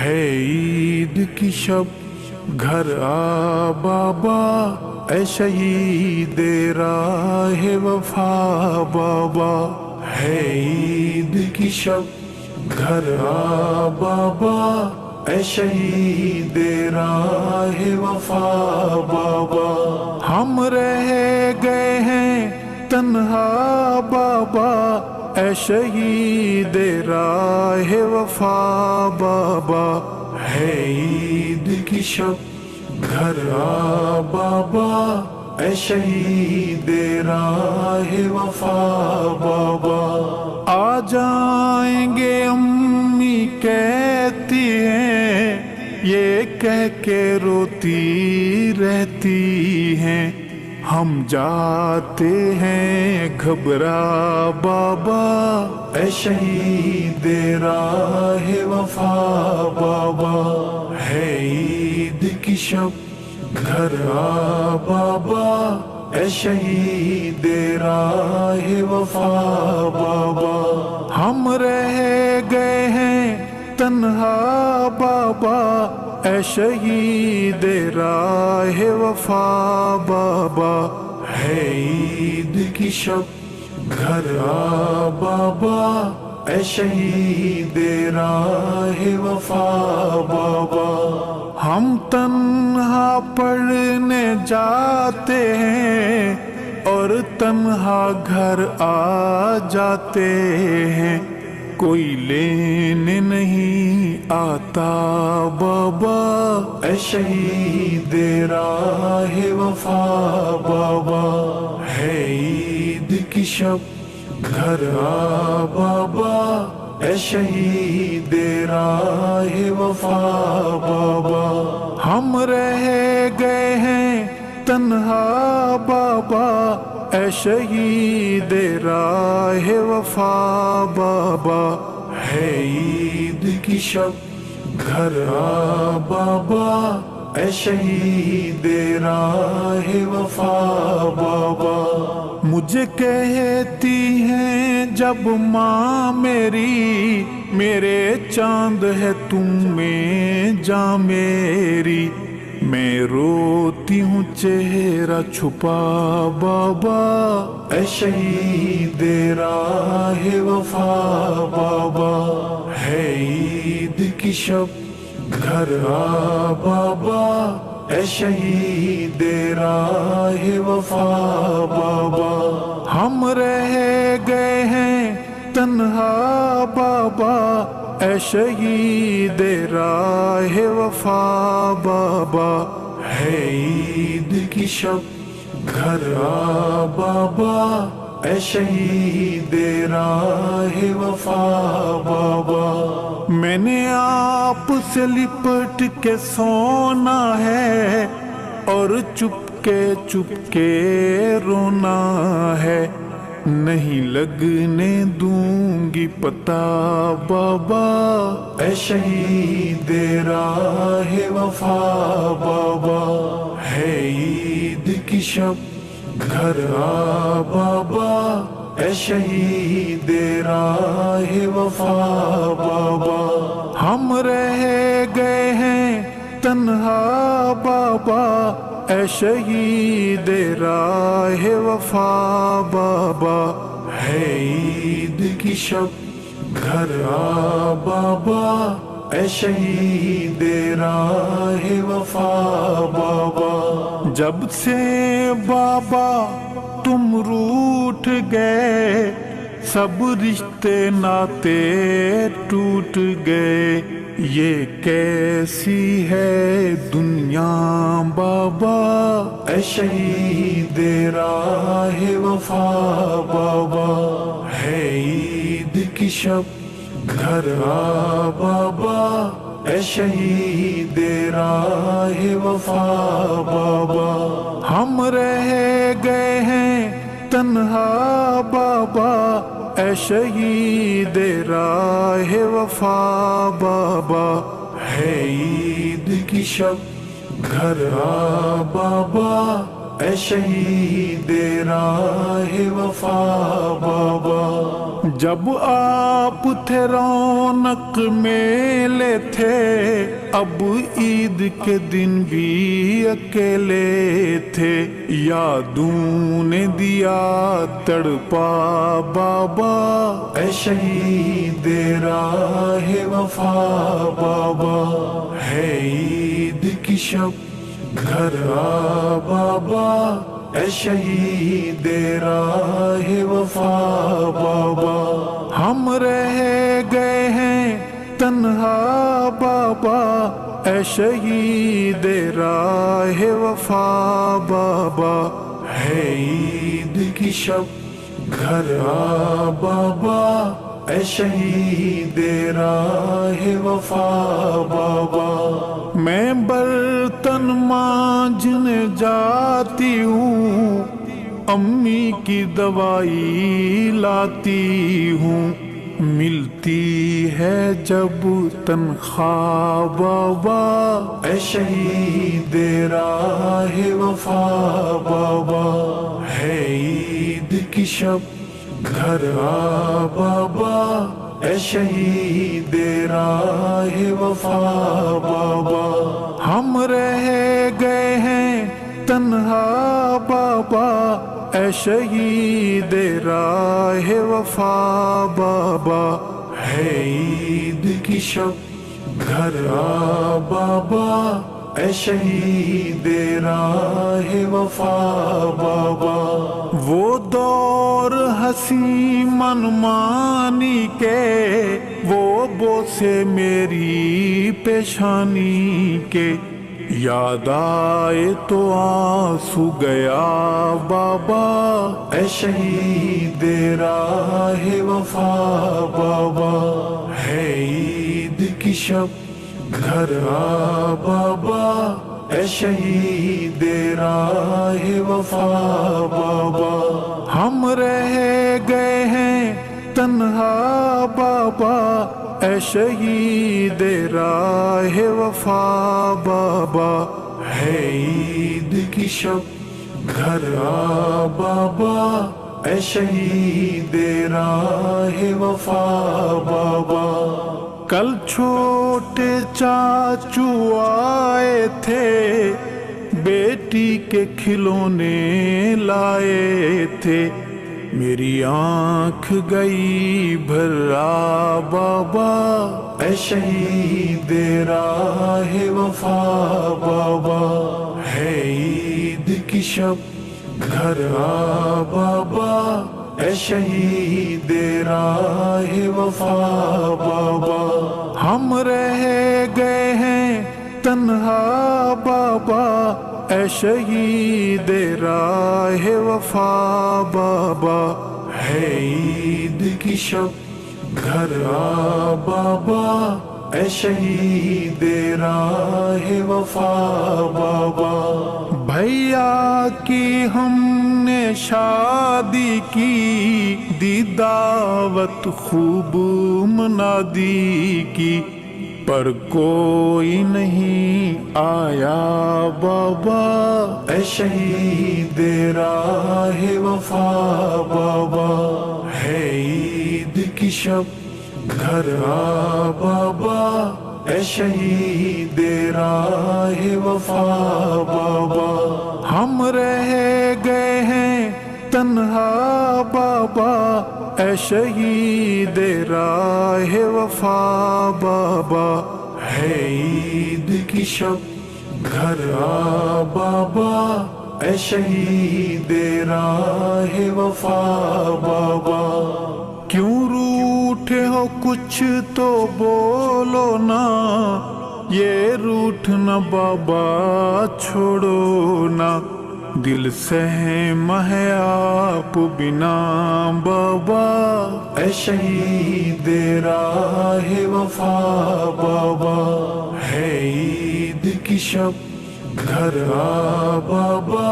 ہے عید کی شب گھر آ بابا، اے شہید راہ وفا بابا، ہے عید کی شب گھر آ بابا، اے شہید راہ وفا بابا، ہم رہ گئے ہیں تنہا بابا، اے شہید راہ وفا بابا، ہے عید کی شب گھر آ بابا، اے شہید راہ وفا بابا، آ جائیں گے امی کہتی ہیں، یہ کہہ کے روتی رہتی ہیں، ہم جاتے ہیں گھبرا بابا، اے شہید راہ وفا بابا، ہے عید کی شب گھر آ بابا، اے شہید راہ وفا بابا، ہم رہ گئے ہیں تنہا بابا، اے شہید راہ وفا بابا، ہے عید کی شب گھر آ بابا، اے شہید راہ وفا بابا، ہم تنہا پڑھنے جاتے ہیں اور تنہا گھر آ جاتے ہیں، کوئی لینے نہیں آتا بابا، اے شہید راہ وفا بابا، ہے عید کی شب گھر آ بابا، اے شہید راہ وفا بابا، ہم رہ گئے ہیں تنہا بابا، اے شہید راہ وفا بابا، ہے عید کی شب گھر آ بابا، اے شہید راہ وفا بابا، مجھے کہتی ہیں جب ماں میری، میرے چاند ہے تم میں جاں میری، میں روتی ہوں چہرہ چھپا بابا، اے شہید راہ وفا بابا، ہے عید کی شب گھر آ بابا، اے شہید راہ وفا بابا، ہم رہ گئے ہیں تنہا بابا، اے شہید راہ وفا بابا، ہے عید کی شب گھر آ بابا، اے شہید راہ وفا بابا، میں نے آپ سے لپٹ کے سونا ہے اور چپ کے رونا ہے، نہیں لگنے دوں گی پتہ بابا، اے شہید راہ وفا بابا، ہے عید کی شب گھر آ بابا، اے شہید راہ وفا بابا، ہم رہ گئے ہیں تنہا بابا، اے شہید راہ وفا بابا، ہے عید کی شب گھر آ بابا، اے شہید راہ وفا بابا، جب سے بابا تم روٹھ گئے، سب رشتے ناتے ٹوٹ گئے، یہ کیسی ہے دنیا بابا، اے شہید راہ وفا بابا، ہے عید کی شب گھر آ بابا، اے شہید راہ وفا بابا، ہم رہ گئے ہیں تنہا بابا، اے شہید راہ وفا بابا، ہے عید کی شب گھر آ بابا، اے شہید راہ وفا بابا۔ جب آپ تھے رونق میلے تھے، اب عید کے دن بھی اکیلے تھے، یادوں نے دیا تڑپا بابا، اے شہید راہ وفا بابا۔ ہے عید کی شب گھر آ بابا، اے شہید راہ وفا بابا۔ ہم رہ گئے ہیں تنہا بابا، اے شہید راہ وفا بابا۔ ہے عید کی شب گھر آ بابا، اے شہید راہ وفا بابا۔ میں برتن مانجنے جاتی ہوں، امی کی دوائی لاتی ہوں، ملتی ہے جب تنخواہ بابا، اے شہید راہ وفا بابا۔ ہے عید کی شب گھر آ بابا، اے شہید راہ وفا بابا۔ ہم رہ گئے ہیں تنہا بابا، اے شہید راہ وفا بابا۔ ہے عید کی شب گھر آ بابا، اے شہید راہ وفا بابا۔ وہ دور ہنسی منمانی کے، وہ بوسے میری پیشانی کے، یاد آئے تو آنسو گیا بابا، اے شہید راہ وفا بابا۔ ہے عید کی شب گھر آ بابا، اے شہید راہ وفا بابا۔ ہم رہ گئے ہیں تنہا بابا، اے شہید راہ وفا بابا۔ ہے عید کی شب گھر آ بابا، اے شہید راہ وفا بابا۔ کل چھوٹے چاچو آئے تھے، بیٹی کے کھلونے لائے تھے، میری آنکھ گئی بھرا بابا، اے شہید راہ وفا بابا۔ ہے عید کی شب گھر آ بابا، اے شہید راہ وفا بابا۔ ہم رہ گئے ہیں تنہا بابا، اے شہید راہ وفا بابا۔ ہے عید کی شب گھر آ بابا، اے شہید راہ وفا بابا۔ بھیا کی ہم نے شادی کی، دی دعوت خوب منادی کی، پر کوئی نہیں آیا بابا، اے شہید راہ وفا بابا۔ ہے عید کی شب گھر آ بابا، اے شہید راہ وفا بابا۔ ہم رہ گئے ہیں تنہا بابا، اے شہید راہ وفا بابا۔ ہے عید کی شب گھر آ بابا، اے شہید راہ وفا بابا۔ کیوں روٹھے ہو کچھ تو بولو نا، یہ روٹھنا بابا چھوڑو نا، دل سہم ہے آپ بنا بابا، اے شہید راہ وفا بابا۔ ہے عید کی شب گھر آ بابا،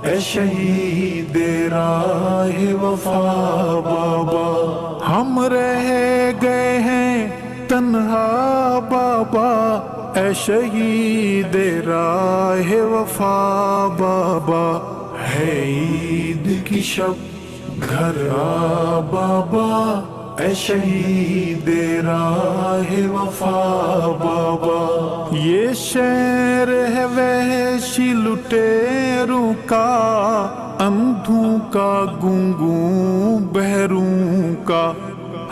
اے شہید راہ وفا بابا۔ ہم رہ گئے ہیں تنہا بابا، اے شہید راہ وفا بابا۔ ہے عید کی شب گھر آ بابا، اے شہید راہ وفا بابا۔ یہ شعر ہے وحشی لٹیروں کا، اندھوں کا گونگوں بہروں کا،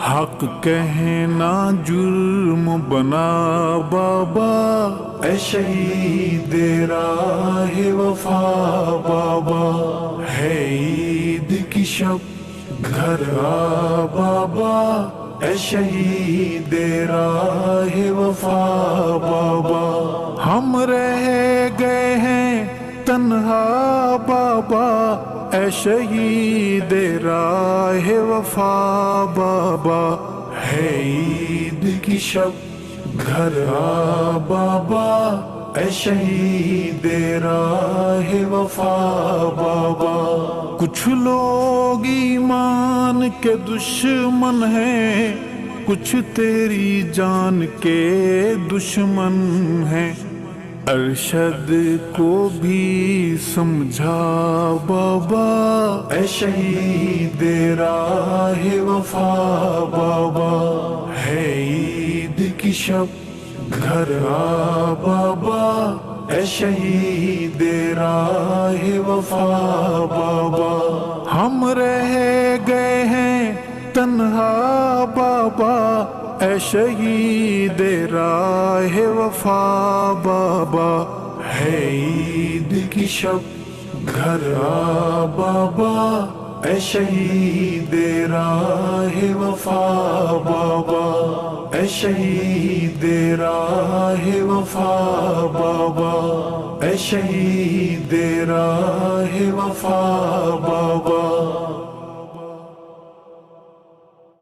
حق کہنا جرم بنا بابا، اے شہید راہ وفا بابا۔ ہے عید کی شب گھر آ بابا، اے شہید راہ وفا بابا۔ ہم رہ گئے ہیں تنہا بابا، اے شہید راہ وفا بابا۔ ہے عید کی شب گھر آ بابا، اے شہید راہ وفا بابا۔ کچھ لوگ ایمان کے دشمن ہیں، کچھ تیری جان کے دشمن ہیں، ارشد کو بھی سمجھا بابا، اے شہید راہ وفا بابا۔ ہے عید کی شب گھر آ بابا، اے شہید راہ وفا بابا۔ ہم رہ گئے ہیں تنہا بابا، اے شہید راہ وفا بابا۔ ہے عید کی شب گھر آ بابا، اے شہید راہ وفا بابا، اے شہید راہ وفا بابا، اے شہید راہ وفا بابا۔